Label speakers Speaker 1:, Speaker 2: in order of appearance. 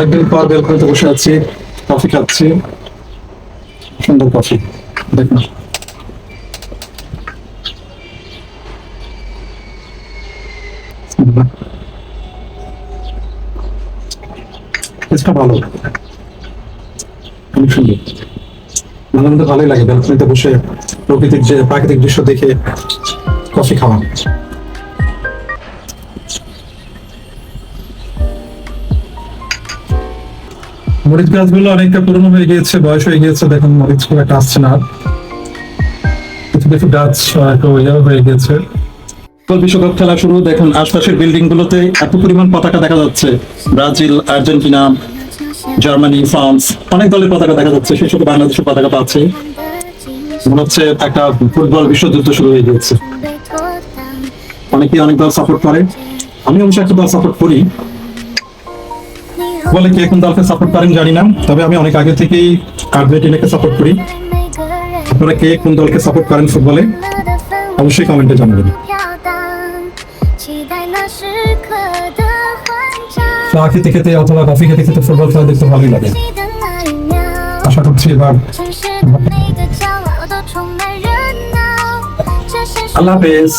Speaker 1: অনেকদিন পর বেলকনিতে বসে আছি, কফি খাচ্ছি, সুন্দর কফি দেখুন। টেস্টটা ভালো, অনেক সুন্দর। মাঝে মধ্যে ভালোই লাগে বেলকনিতে বসে প্রকৃতির যে প্রাকৃতিক দৃশ্য দেখে কফি খাওয়া। মরিচ গাছগুলো অনেকটা পুরনো হয়ে গিয়েছে, বয়স হয়ে গিয়েছে, দেখুন মরিচ খুব একটা আসছে না। কিছু কিছু গাছ একটু ইয়ে হয়ে গেছে। ফুটবল বিশ্বকাপ খেলা শুরু, দেখুন আশপাশের বিল্ডিং গুলোতে এত পরিমাণ পতাকা দেখা যাচ্ছে। ব্রাজিল, আর্জেন্টিনা, জার্মানি, ফ্রান্স, অনেক দলের পতাকা দেখা যাচ্ছে। সেই সাথে বাংলাদেশের পতাকা পাচ্ছে। মনে হচ্ছে একটা ফুটবল বিশ্বযুদ্ধ শুরু হয়ে গিয়েছে। অনেকেই অনেক দল সাপোর্ট করে, আমি অবশ্য একটা দল সাপোর্ট করি। বলে কে কোন দলকে সাপোর্ট করেন জানি না, তবে আমি অনেক আগে থেকেই আর্জেন্টিনাকে সাপোর্ট করি। আপনারা কে কোন দলকে সাপোর্ট করেন ফুটবলে অবশ্যই কমেন্টে জানাবেন। চা খেতে খেতে অথবা কফি খেতে খেতে ফুটবল খেলা দেখতে ভালোই লাগে। আশা করছি এবার আল্লাহ হাফেজ।